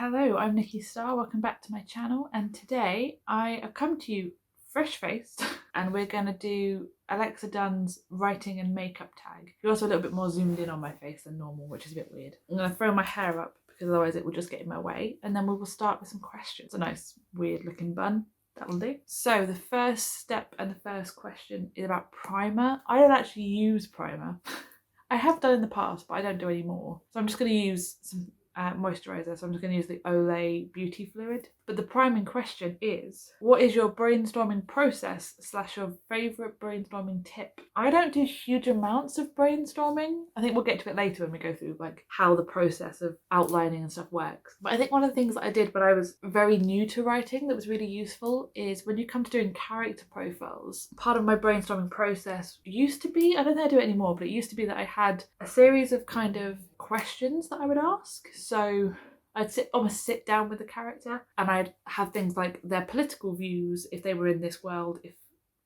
Hello, I'm Nikki Starr. Welcome back to my channel, and today I have come to you fresh-faced and we're going to do Alexa Dunn's writing and makeup tag. You're also a little bit more zoomed in on my face than normal, which is a bit weird. I'm going to throw my hair up because otherwise it will just get in my way, and then we will start with some questions. A nice weird looking bun. That'll do. So the first step and the first question is about primer. I don't actually use primer. I have done in the past, but I don't do anymore. So I'm just going to use some moisturiser, so I'm just going to use the Olay Beauty Fluid. But the priming question is, what is your brainstorming process / your favourite brainstorming tip? I don't do huge amounts of brainstorming. I think we'll get to it later when we go through like how the process of outlining and stuff works. But I think one of the things that I did when I was very new to writing that was really useful is when you come to doing character profiles, part of my brainstorming process used to be, I don't think I do it anymore, but it used to be that I had a series of kind of questions that I would ask. So I'd almost sit down with the character and I'd have things like their political views if they were in this world, if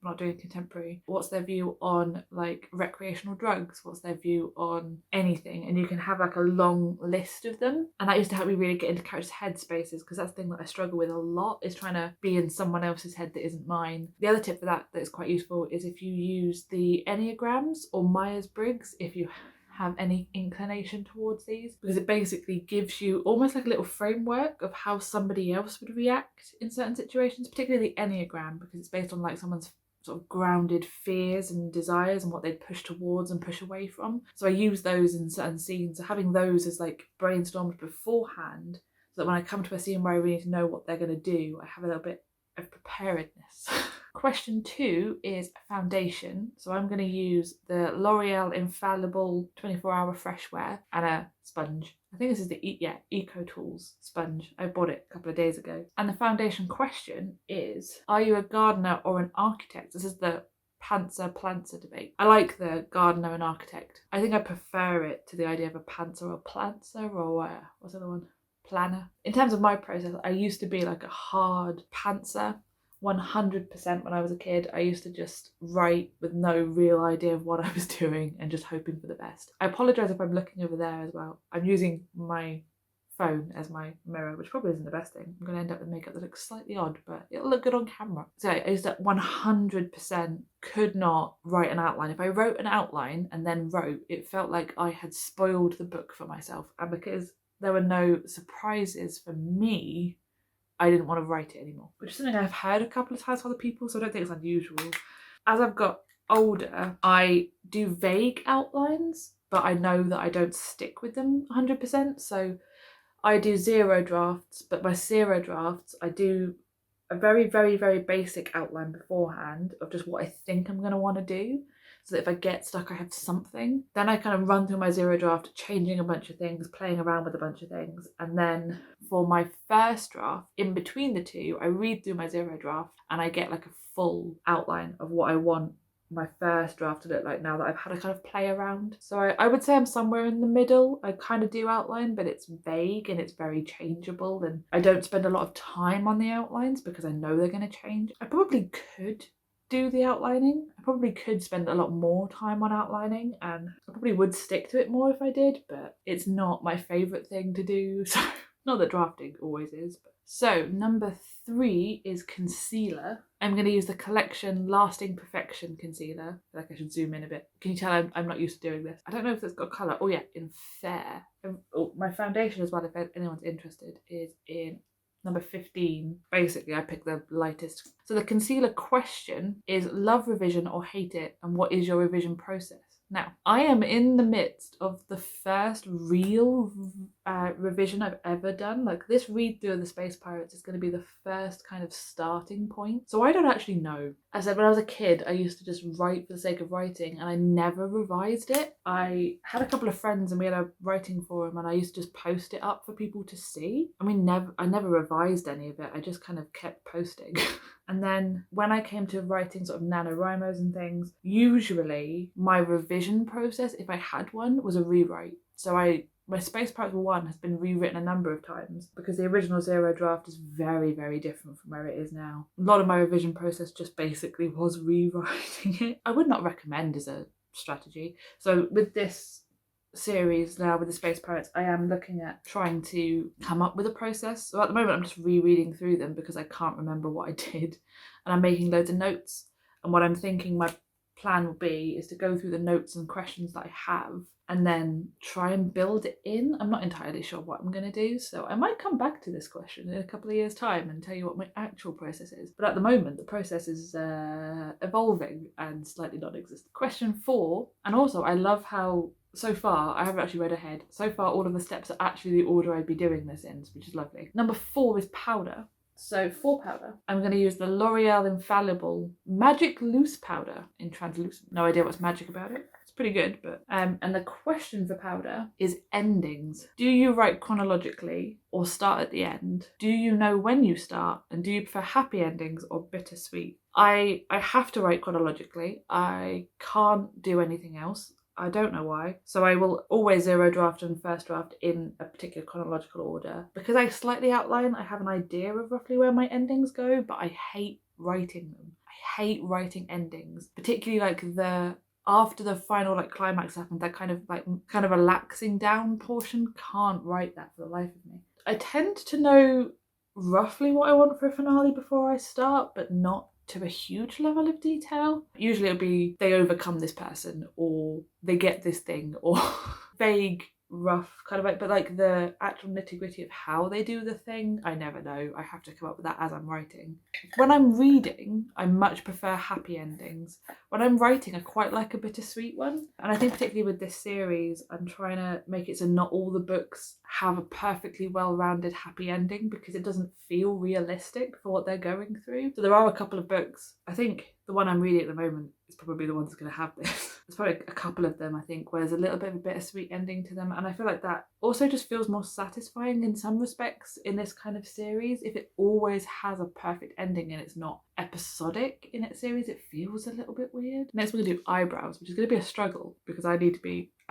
I'm not doing contemporary. What's their view on like recreational drugs? What's their view on anything? And you can have like a long list of them. And that used to help me really get into characters' head spaces, because that's the thing that I struggle with a lot, is trying to be in someone else's head that isn't mine. The other tip for that is quite useful is if you use the Enneagrams or Myers-Briggs, if you have any inclination towards these, because it basically gives you almost like a little framework of how somebody else would react in certain situations, particularly the Enneagram, because it's based on like someone's sort of grounded fears and desires and what they'd push towards and push away from. So I use those in certain scenes. So having those as like brainstormed beforehand, so that when I come to a scene where I really need to know what they're going to do, I have a little bit of preparedness. Question 2 is foundation. So I'm going to use the L'Oreal Infallible 24-hour fresh wear and a sponge. I think this is the Eco Tools sponge. I bought it a couple of days ago. And the foundation question is, are you a gardener or an architect? This is the pantser-planter debate. I like the gardener and architect. I think I prefer it to the idea of a pantser or plantser, or what's the other one? Planner. In terms of my process, I used to be like a hard pantser. 100% when I was a kid. I used to just write with no real idea of what I was doing and just hoping for the best. I apologise if I'm looking over there as well. I'm using my phone as my mirror, which probably isn't the best thing. I'm going to end up with makeup that looks slightly odd, but it'll look good on camera. So I used to 100% could not write an outline. If I wrote an outline and then wrote, it felt like I had spoiled the book for myself. And because there were no surprises for me, I didn't want to write it anymore, which is something I've heard a couple of times from other people, so I don't think it's unusual. As I've got older, I do vague outlines, but I know that I don't stick with them 100%. So I do zero drafts, but by zero drafts, I do a very, very, very basic outline beforehand of just what I think I'm going to want to do, so that if I get stuck, I have something. Then I kind of run through my zero draft, changing a bunch of things, playing around with a bunch of things. And then for my first draft, in between the two, I read through my zero draft and I get like a full outline of what I want my first draft to look like now that I've had a kind of play around. So I would say I'm somewhere in the middle. I kind of do outline, but it's vague and it's very changeable. And I don't spend a lot of time on the outlines because I know they're going to change. I probably could do the outlining. I probably could spend a lot more time on outlining, and I probably would stick to it more if I did, but it's not my favourite thing to do. So not that drafting always is. But. So number 3 is concealer. I'm going to use the Collection Lasting Perfection concealer. I feel like I should zoom in a bit. Can you tell I'm not used to doing this? I don't know if it's got colour. Oh yeah, in Fair. My foundation as well, if anyone's interested, is in number 15. Basically, I picked the lightest. So the concealer question is, love revision or hate it, and what is your revision process? Now, I am in the midst of the first real revision I've ever done. Like, this read through of the Space Pirates is going to be the first kind of starting point. So I don't actually know. As I said, when I was a kid, I used to just write for the sake of writing, and I never revised it. I had a couple of friends and we had a writing forum, and I used to just post it up for people to see. I never revised any of it. I just kind of kept posting. And then when I came to writing sort of NaNoWriMos and things, usually my revision process, if I had one, was a rewrite. So my Space Pirates 1 has been rewritten a number of times because the original zero draft is very, very different from where it is now. A lot of my revision process just basically was rewriting it. I would not recommend as a strategy. So with this series now with the Space Pirates, I am looking at trying to come up with a process. So at the moment I'm just rereading through them because I can't remember what I did, and I'm making loads of notes. And what I'm thinking my plan will be is to go through the notes and questions that I have and then try and build it in. I'm not entirely sure what I'm going to do, so I might come back to this question in a couple of years' time and tell you what my actual process is. But at the moment, the process is evolving and slightly non-existent. Question 4, and also I love how so far, I haven't actually read ahead, so far all of the steps are actually the order I'd be doing this in, which is lovely. Number 4 is powder. So for powder, I'm going to use the L'Oreal Infallible Magic Loose Powder in translucent. No idea what's magic about it. It's pretty good, but and the question for powder is endings. Do you write chronologically or start at the end? Do you know when you start? And do you prefer happy endings or bittersweet? I have to write chronologically. I can't do anything else. I don't know why. So I will always zero draft and first draft in a particular chronological order. Because I slightly outline, I have an idea of roughly where my endings go, but I hate writing them. I hate writing endings, particularly like the after the final like climax happened, that kind of relaxing down portion. Can't write that for the life of me. I tend to know roughly what I want for a finale before I start, but not to a huge level of detail. Usually it'll be they overcome this person or they get this thing or vague, rough kind of like, but like the actual nitty-gritty of how they do the thing, I never know. I have to come up with that as I'm writing. When I'm reading, I much prefer happy endings. When I'm writing, I quite like a bittersweet one. And I think particularly with this series, I'm trying to make it so not all the books have a perfectly well-rounded happy ending because it doesn't feel realistic for what they're going through. So there are a couple of books. I think the one I'm reading at the moment is probably the one that's going to have this. There's probably a couple of them, I think, where there's a little bit of a bittersweet ending to them. And I feel like that also just feels more satisfying in some respects in this kind of series. If it always has a perfect ending and it's not episodic in its series, it feels a little bit weird. Next we're going to do eyebrows, which is going to be a struggle because I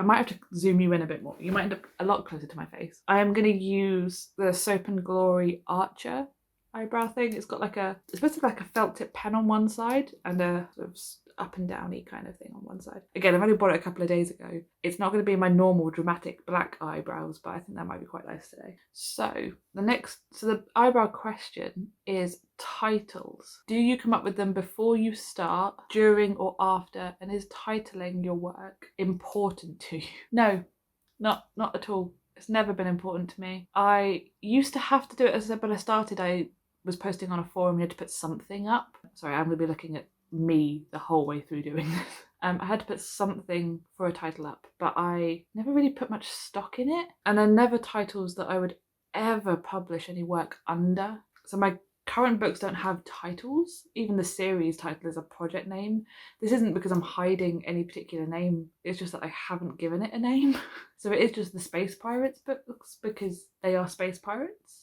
might have to zoom you in a bit more. You might end up a lot closer to my face. I am going to use the Soap and Glory Archer eyebrow thing. It's supposed to be like a felt tip pen on one side and a sort of up and downy kind of thing on one side. Again, I've only bought it a couple of days ago. It's not going to be my normal dramatic black eyebrows, but I think that might be quite nice today. So the eyebrow question is titles. Do you come up with them before you start, during or after, and is titling your work important to you? No, not at all. It's never been important to me. I used to have to do it, as I said, when I started, I was posting on a forum, you had to put something up. Sorry, I'm going to be looking at me the whole way through doing this. I had to put something for a title up, but I never really put much stock in it. And they're never titles that I would ever publish any work under. So my current books don't have titles. Even the series title is a project name. This isn't because I'm hiding any particular name. It's just that I haven't given it a name. So it is just the Space Pirates books because they are space pirates.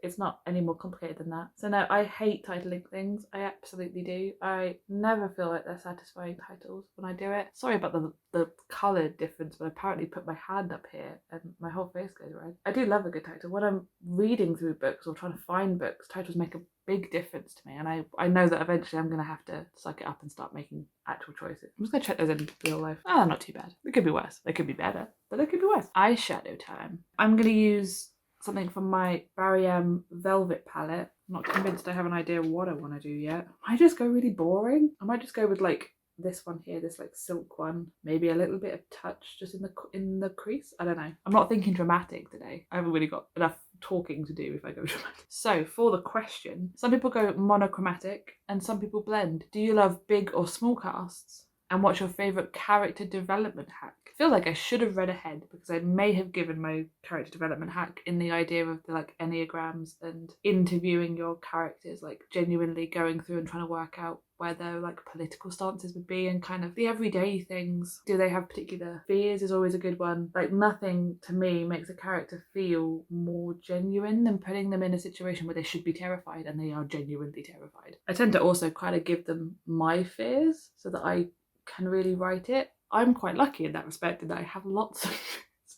It's not any more complicated than that. So no, I hate titling things. I absolutely do. I never feel like they're satisfying titles when I do it. Sorry about the colour difference, but I apparently put my hand up here and my whole face goes red. I do love a good title. When I'm reading through books or trying to find books, titles make a big difference to me, and I know that eventually I'm going to have to suck it up and start making actual choices. I'm just going to check those in real life. Not too bad. It could be worse. They could be better, but they could be worse. Eyeshadow time. I'm going to use something from my Barry M Velvet palette. I'm not convinced I have an idea what I want to do yet. I might just go really boring. I might just go with like this one here, this like silk one. Maybe a little bit of touch just in the crease. I don't know. I'm not thinking dramatic today. I haven't really got enough talking to do if I go dramatic. So for the question, some people go monochromatic and some people blend. Do you love big or small casts? And what's your favourite character development hack? I feel like I should have read ahead because I may have given my character development hack in the idea of the like enneagrams and interviewing your characters, like genuinely going through and trying to work out where their like political stances would be and kind of the everyday things. Do they have particular fears is always a good one. Like nothing to me makes a character feel more genuine than putting them in a situation where they should be terrified and they are genuinely terrified. I tend to also kind of give them my fears so that I can really write it. I'm quite lucky in that respect in that I have lots of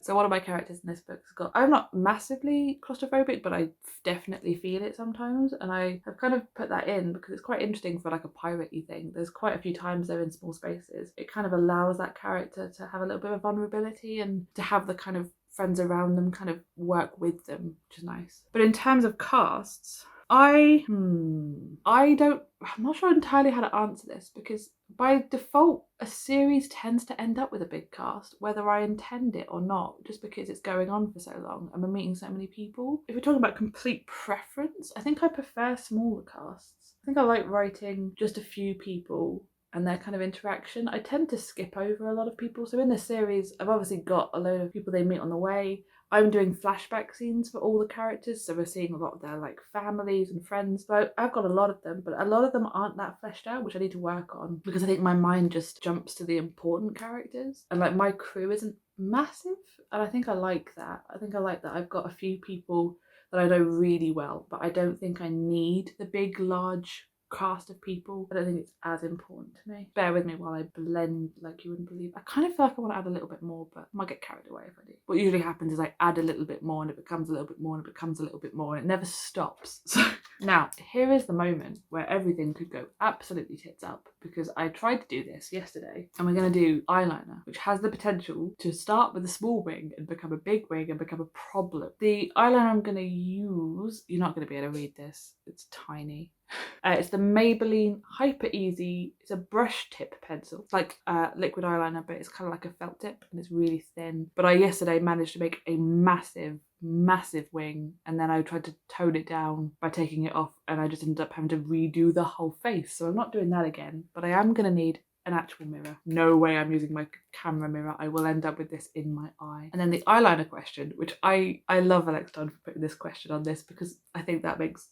So one of my characters in this book has got, I'm not massively claustrophobic, but I definitely feel it sometimes, and I have kind of put that in because it's quite interesting for like a pirate-y thing. There's quite a few times they're in small spaces. It kind of allows that character to have a little bit of vulnerability and to have the kind of friends around them kind of work with them, which is nice. But in terms of casts, I'm not sure entirely how to answer this, because by default a series tends to end up with a big cast, whether I intend it or not, just because it's going on for so long and we're meeting so many people. If we're talking about complete preference, I think I prefer smaller casts. I think I like writing just a few people and their kind of interaction. I tend to skip over a lot of people. So in this series, I've obviously got a load of people they meet on the way. I'm doing flashback scenes for all the characters, so we're seeing a lot of their like families and friends. So I've got a lot of them, but a lot of them aren't that fleshed out, which I need to work on, because I think my mind just jumps to the important characters, and like my crew isn't massive, and I think I like that. I've got a few people that I know really well, but I don't think I need the big large cast of people. I don't think it's as important to me. Bear with me while I blend like you wouldn't believe. I kind of feel like I want to add a little bit more, but I might get carried away if I do. What usually happens is I add a little bit more and it becomes a little bit more and it becomes a little bit more and it never stops. So now here is the moment where everything could go absolutely tits up, because I tried to do this yesterday and we're going to do eyeliner, which has the potential to start with a small wing and become a big wing and become a problem. The eyeliner I'm going to use, you're not going to be able to read this, it's tiny. It's the Maybelline Hyper Easy. It's a brush tip pencil. It's like liquid eyeliner, but it's kind of like a felt tip and it's really thin. But I yesterday managed to make a massive wing, and then I tried to tone it down by taking it off, and I just ended up having to redo the whole face. So I'm not doing that again, but I am going to need an actual mirror. No way I'm using my camera mirror. I will end up with this in my eye. And then the eyeliner question, which I love Alex Dunn for putting this question on this, because I think that makes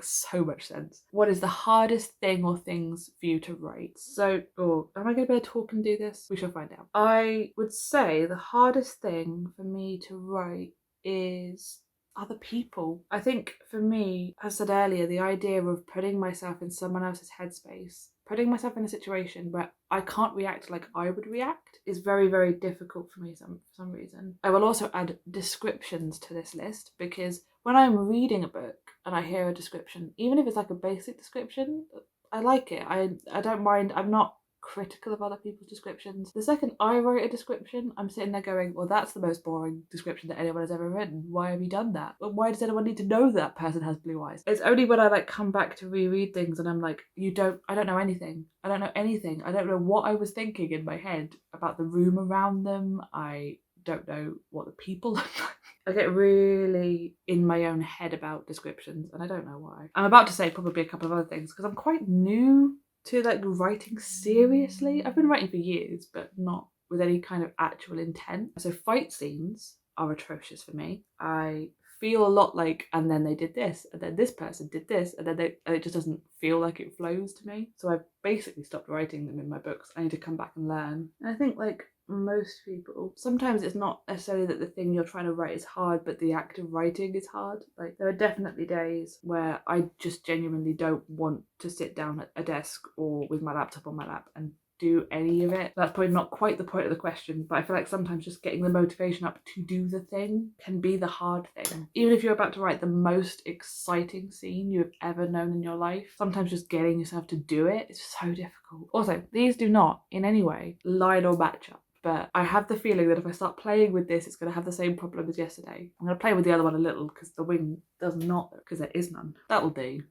so much sense. What is the hardest thing or things for you to write? So, am I going to be able to talk and do this? We shall find out. I would say the hardest thing for me to write is other people. I think for me, as I said earlier, the idea of putting myself in someone else's headspace, putting myself in a situation where I can't react like I would react, is very, very difficult for me for some reason. I will also add descriptions to this list, because when I'm reading a book and I hear a description, even if it's like a basic description, I like it. I don't mind. I'm not critical of other people's descriptions. The second I write a description, I'm sitting there going, well, that's the most boring description that anyone has ever written. Why have you done that? Well, why does anyone need to know that person has blue eyes? It's only when I like come back to reread things and I'm like, I don't know anything. I don't know anything. I don't know what I was thinking in my head about the room around them. I don't know what the people look like. I get really in my own head about descriptions, and I don't know why. I'm about to say probably a couple of other things because I'm quite new to like writing seriously. I've been writing for years, but not with any kind of actual intent. So fight scenes are atrocious for me. I feel a lot like, and then they did this, and then this person did this, and then it just doesn't feel like it flows to me. So I've basically stopped writing them in my books. I need to come back and learn. And I think like most people, sometimes it's not necessarily that the thing you're trying to write is hard, but the act of writing is hard. Like there are definitely days where I just genuinely don't want to sit down at a desk or with my laptop on my lap and do any of it. That's probably not quite the point of the question, but I feel like sometimes just getting the motivation up to do the thing can be the hard thing. Even if you're about to write the most exciting scene you have ever known in your life, sometimes just getting yourself to do it is so difficult. Also, these do not in any way line or match up. But I have the feeling that if I start playing with this, it's going to have the same problem as yesterday. I'm going to play with the other one a little because the wing does not, because there is none. That'll do.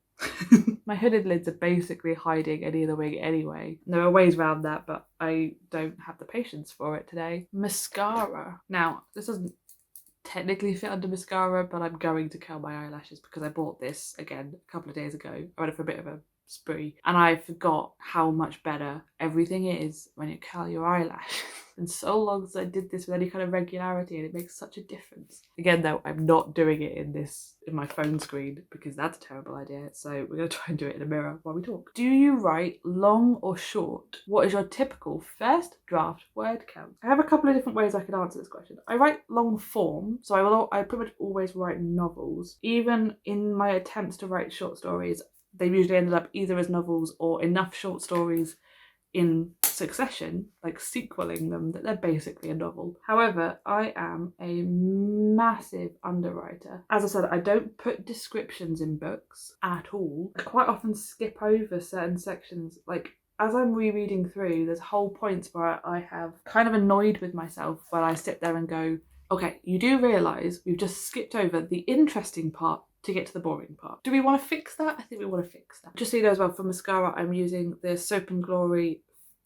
My hooded lids are basically hiding any of the wing anyway. There are ways around that, but I don't have the patience for it today. Mascara. Now, this doesn't technically fit under mascara, but I'm going to curl my eyelashes because I bought this again a couple of days ago. I went for a bit of a spree and I forgot how much better everything is when you curl your eyelashes. And so long since I did this with any kind of regularity, and it makes such a difference. Again though, I'm not doing it in my phone screen because that's a terrible idea, so we're going to try and do it in a mirror while we talk. Do you write long or short? What is your typical first draft word count? I have a couple of different ways I can answer this question. I write long form, so I pretty much always write novels. Even in my attempts to write short stories, they've usually ended up either as novels or enough short stories in succession, like sequeling them, that they're basically a novel. However, I am a massive underwriter. As I said, I don't put descriptions in books at all. I quite often skip over certain sections. Like, as I'm rereading through, there's whole points where I have kind of annoyed with myself where I sit there and go, okay, you do realise we've just skipped over the interesting part to get to the boring part. Do we want to fix that? I think we want to fix that. Just so you know as well, for mascara, I'm using the Soap & Glory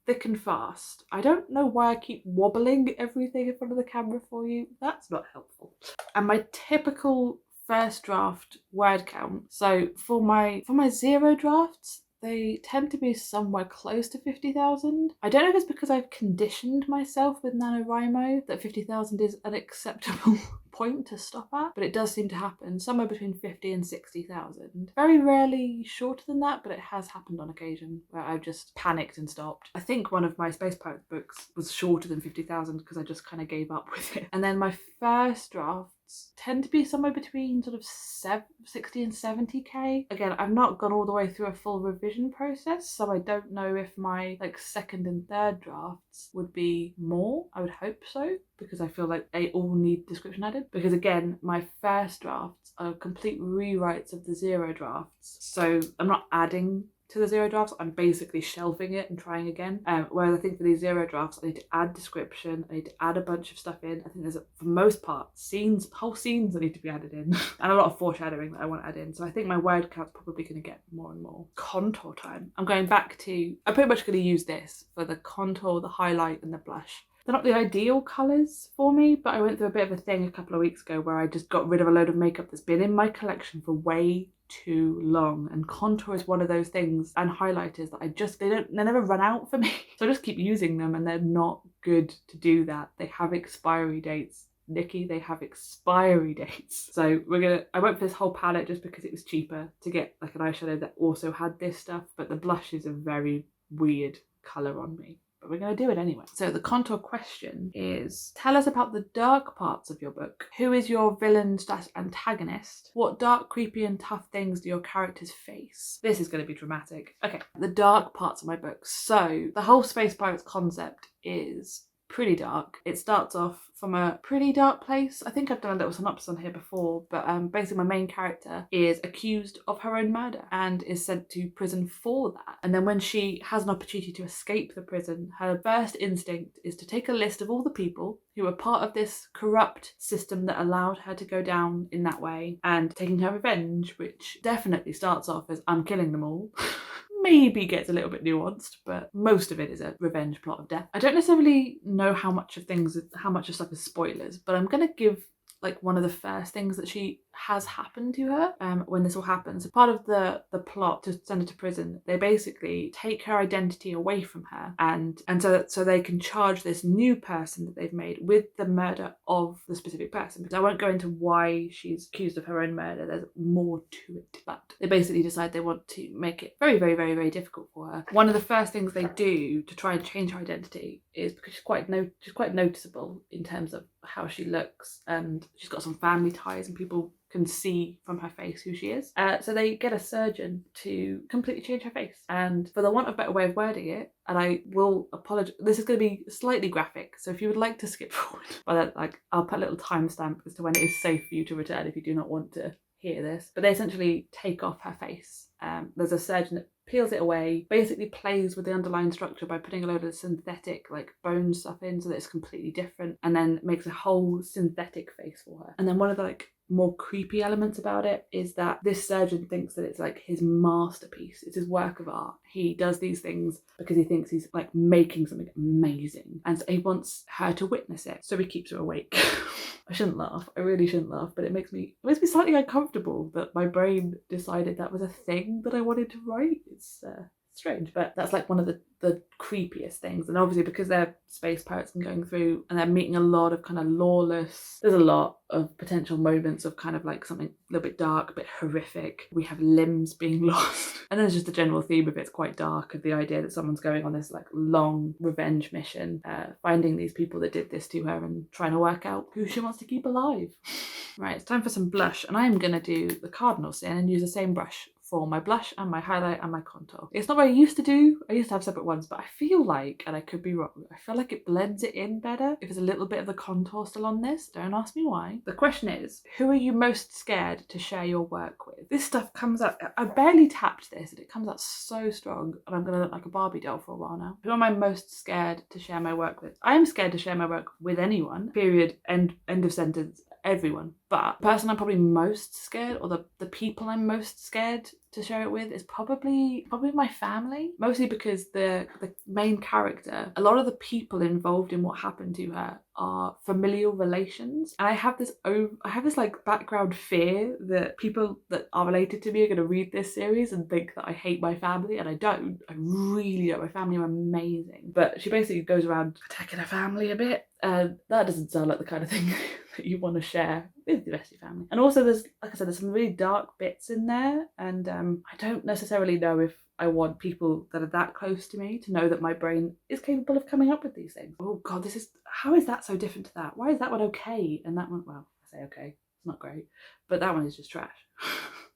Thick and Fast. I don't know why I keep wobbling everything in front of the camera for you. That's not helpful. And my typical first draft word count. So for my zero drafts, they tend to be somewhere close to 50,000. I don't know if it's because I've conditioned myself with NaNoWriMo that 50,000 is an acceptable point to stop at, but it does seem to happen somewhere between 50 and 60,000. Very rarely shorter than that, but it has happened on occasion where I've just panicked and stopped. I think one of my Space Pirates books was shorter than 50,000 because I just kind of gave up with it. And then my first draft tend to be somewhere between sort of 60 and 70k. Again, I've not gone all the way through a full revision process, so I don't know if my like second and third drafts would be more. I would hope so, because I feel like they all need description added. Because again, my first drafts are complete rewrites of the zero drafts, so I'm not adding to the zero drafts, I'm basically shelving it and trying again. Whereas I think for these zero drafts, I need to add description, I need to add a bunch of stuff in. I think there's, for most part, whole scenes that need to be added in, and a lot of foreshadowing that I want to add in. So I think my word count's probably going to get more and more. Contour time. I'm pretty much going to use this for the contour, the highlight, and the blush. They're not the ideal colours for me, but I went through a bit of a thing a couple of weeks ago where I just got rid of a load of makeup that's been in my collection for way too long, and contour is one of those things, and highlighters that they never run out for me. So I just keep using them, and they're not good to do that. They have expiry dates. Nikki, they have expiry dates. So I went for this whole palette just because it was cheaper to get like an eyeshadow that also had this stuff, but the blush is a very weird colour on me. But we're going to do it anyway. So the contour question is, tell us about the dark parts of your book. Who is your villain/antagonist? What dark, creepy and tough things do your characters face? This is going to be dramatic. Okay, the dark parts of my book. So the whole Space Pirates concept is pretty dark. It starts off from a pretty dark place. I think I've done a little synopsis on here before, but basically my main character is accused of her own murder and is sent to prison for that. And then when she has an opportunity to escape the prison, her first instinct is to take a list of all the people who were part of this corrupt system that allowed her to go down in that way, and taking her revenge, which definitely starts off as I'm killing them all. Maybe gets a little bit nuanced, but most of it is a revenge plot of death. I don't necessarily know how much of stuff is spoilers, but I'm gonna give like one of the first things that she has happened to her when this all happens. Part of the plot to send her to prison, they basically take her identity away from her, and so they can charge this new person that they've made with the murder of the specific person. Because I won't go into why she's accused of her own murder, there's more to it, but they basically decide they want to make it very, very, very, very difficult for her. One of the first things they do to try and change her identity is, because she's quite noticeable in terms of how she looks, and she's got some family ties and people can see from her face who she is. So they get a surgeon to completely change her face. And for the want of a better way of wording it, and I will apologize, this is going to be slightly graphic, so if you would like to skip forward, but I'll put a little timestamp as to when it is safe for you to return if you do not want to hear this. But they essentially take off her face. There's a surgeon that peels it away, basically plays with the underlying structure by putting a load of synthetic like bone stuff in so that it's completely different, and then makes a whole synthetic face for her. And then one of the like more creepy elements about it is that this surgeon thinks that it's like his masterpiece, it's his work of art. He does these things because he thinks he's like making something amazing, and so he wants her to witness it, so he keeps her awake. I shouldn't laugh, I really shouldn't laugh, but it makes me slightly uncomfortable that my brain decided that was a thing that I wanted to write. It's strange, but that's like one of the creepiest things. And obviously because they're space pirates and going through and they're meeting a lot of kind of lawless, there's a lot of potential moments of kind of like something a little bit dark, a bit horrific. We have limbs being lost, and there's just the general theme of it's quite dark, of the idea that someone's going on this like long revenge mission, finding these people that did this to her and trying to work out who she wants to keep alive. Right, it's time for some blush, and I am going to do the cardinal sin and use the same brush for my blush and my highlight and my contour. It's not what I used to do. I used to have separate ones, but I feel like, and I could be wrong, I feel like it blends it in better if there's a little bit of the contour still on this. Don't ask me why. The question is, who are you most scared to share your work with? This stuff comes out, I barely tapped this and it comes out so strong, and I'm gonna look like a Barbie doll for a while now. Who am I most scared to share my work with? I am scared to share my work with anyone, period, end of sentence, everyone. But the person I'm probably most scared, or the people I'm most scared to share it with, is probably my family. Mostly because the main character, a lot of the people involved in what happened to her are familial relations, and I have this like background fear that people that are related to me are going to read this series and think that I hate my family, and I don't. I really don't. My family are amazing, but she basically goes around attacking her family a bit, and that doesn't sound like the kind of thing that you want to share with the rest of your family. And also there's, like I said, there's some really dark bits in there, and I don't necessarily know if I want people that are that close to me to know that my brain is capable of coming up with these things. Oh god, how is that so different to that? Why is that one okay and that one, well, I say okay, it's not great, but that one is just trash.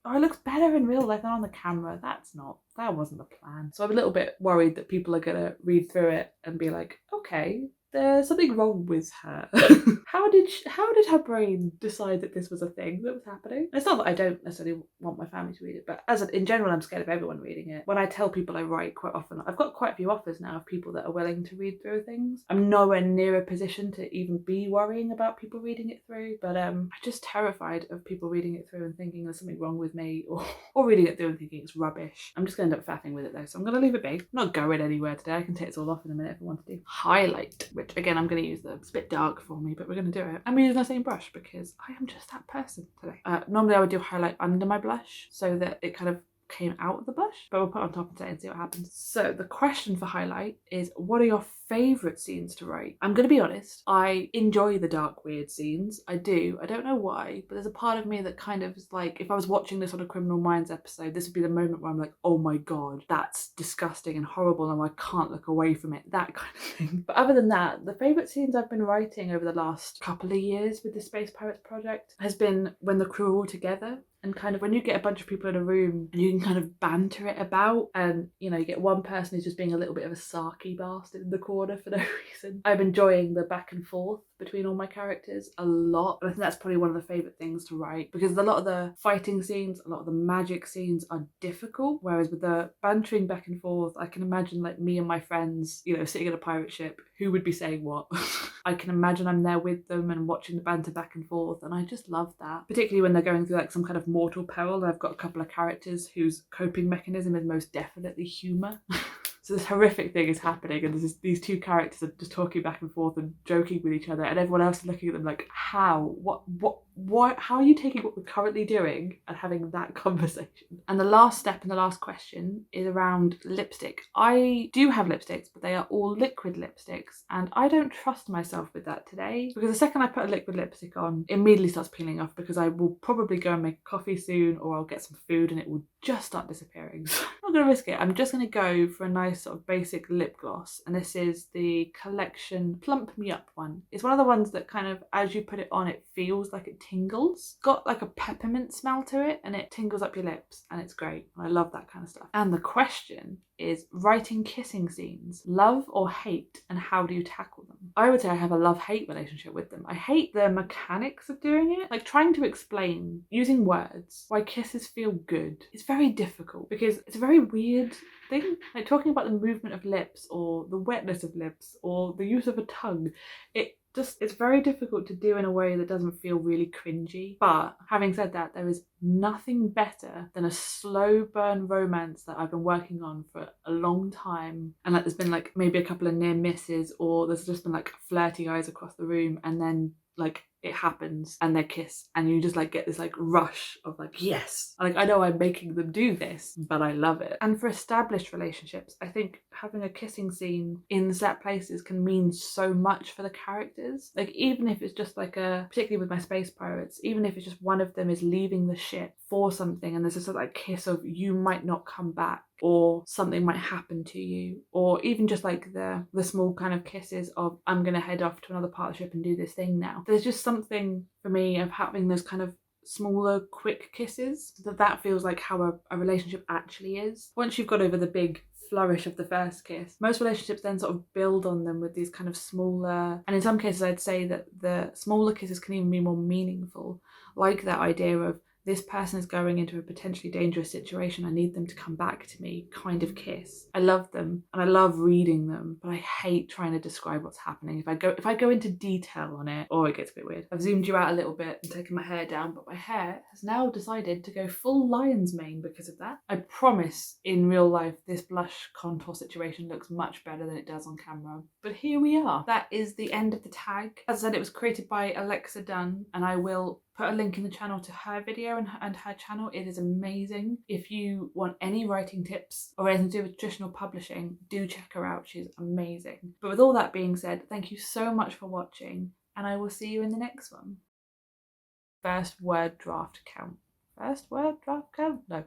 Oh, it looks better in real life than on the camera. That wasn't the plan. So I'm a little bit worried that people are gonna read through it and be like, okay, there's something wrong with her. How did her brain decide that this was a thing that was happening? And it's not that I don't necessarily want my family to read it, but in general, I'm scared of everyone reading it. When I tell people I write, quite often, I've got quite a few offers now of people that are willing to read through things. I'm nowhere near a position to even be worrying about people reading it through, but I'm just terrified of people reading it through and thinking there's something wrong with me, or reading it through and thinking it's rubbish. I'm just going to end up faffing with it though, so I'm going to leave it be. I'm not going anywhere today. I can take this all off in a minute if I want to do. Highlight, which again, I'm going to use it's a bit dark for me, but we're going to do it. I'm using the same brush because I am just that person today. Normally I would do highlight under my blush so that it kind of came out of the blush, but we'll put it on top today and see what happens. So the question for highlight is, what are your favourite scenes to write? I'm going to be honest, I enjoy the dark, weird scenes. I do. I don't know why, but there's a part of me that kind of is like, if I was watching this on a Criminal Minds episode, this would be the moment where I'm like, oh my god, that's disgusting and horrible and I can't look away from it, that kind of thing. But other than that, the favourite scenes I've been writing over the last couple of years with the Space Pirates project has been when the crew are all together. And kind of when you get a bunch of people in a room and you can kind of banter it about, and you know, you get one person who's just being a little bit of a sarky bastard in the corner for no reason. I'm enjoying the back and forth between all my characters a lot, and I think that's probably one of the favourite things to write, because a lot of the fighting scenes, a lot of the magic scenes are difficult, whereas with the bantering back and forth, I can imagine like me and my friends, you know, sitting in a pirate ship, who would be saying what. I can imagine I'm there with them and watching the banter back and forth, and I just love that, particularly when they're going through like some kind of mortal peril. And I've got a couple of characters whose coping mechanism is most definitely humour. So this horrific thing is happening, and these two characters are just talking back and forth and joking with each other, and everyone else is looking at them like, how? What? How are you taking what we're currently doing and having that conversation? And the last step and the last question is around lipstick. I do have lipsticks, but they are all liquid lipsticks, and I don't trust myself with that today, because the second I put a liquid lipstick on, it immediately starts peeling off, because I will probably go and make a coffee soon, or I'll get some food and it will just start disappearing. I'm not going to risk it. I'm just going to go for a nice sort of basic lip gloss, and this is the Collection Plump Me Up one. It's one of the ones that kind of, as you put it on, it feels like it tingles. It's got like a peppermint smell to it, and it tingles up your lips, and it's great. I love that kind of stuff. And the question is, writing kissing scenes, love or hate, and how do you tackle them? I would say I have a love-hate relationship with them. I hate the mechanics of doing it, like trying to explain using words why kisses feel good. It's very difficult because it's a very weird thing, like talking about the movement of lips or the wetness of lips or the use of a tongue. It's very difficult to do in a way that doesn't feel really cringy. But having said that, there is nothing better than a slow burn romance that I've been working on for a long time, and like there's been like maybe a couple of near misses, or there's just been like flirty eyes across the room, and then like it happens and they kiss, and you just like get this like rush of like, yes, like I know I'm making them do this, but I love it. And for established relationships, I think having a kissing scene in set places can mean so much for the characters. Like even if it's just like particularly with my space pirates, even if it's just one of them is leaving the ship for something, and there's just like kiss of you might not come back, or something might happen to you, or even just like the small kind of kisses of I'm gonna head off to another part of the ship and do this thing now. There's just something for me of having those kind of smaller, quick kisses. That feels like how a relationship actually is. Once you've got over the big flourish of the first kiss, most relationships then sort of build on them with these kind of smaller, and in some cases I'd say that the smaller kisses can even be more meaningful, like that idea of this person is going into a potentially dangerous situation, I need them to come back to me kind of kiss. I love them and I love reading them, but I hate trying to describe what's happening. If I go into detail on it, it gets a bit weird. I've zoomed you out a little bit and taken my hair down, but my hair has now decided to go full lion's mane because of that. I promise in real life this blush contour situation looks much better than it does on camera, but here we are. That is the end of the tag. As I said, it was created by Alexa Dunn, and I will put a link in the channel to her video and her channel. It is amazing. If you want any writing tips or anything to do with traditional publishing, do check her out. She's amazing. But with all that being said, thank you so much for watching, and I will see you in the next one. First word draft count. First word draft count? No.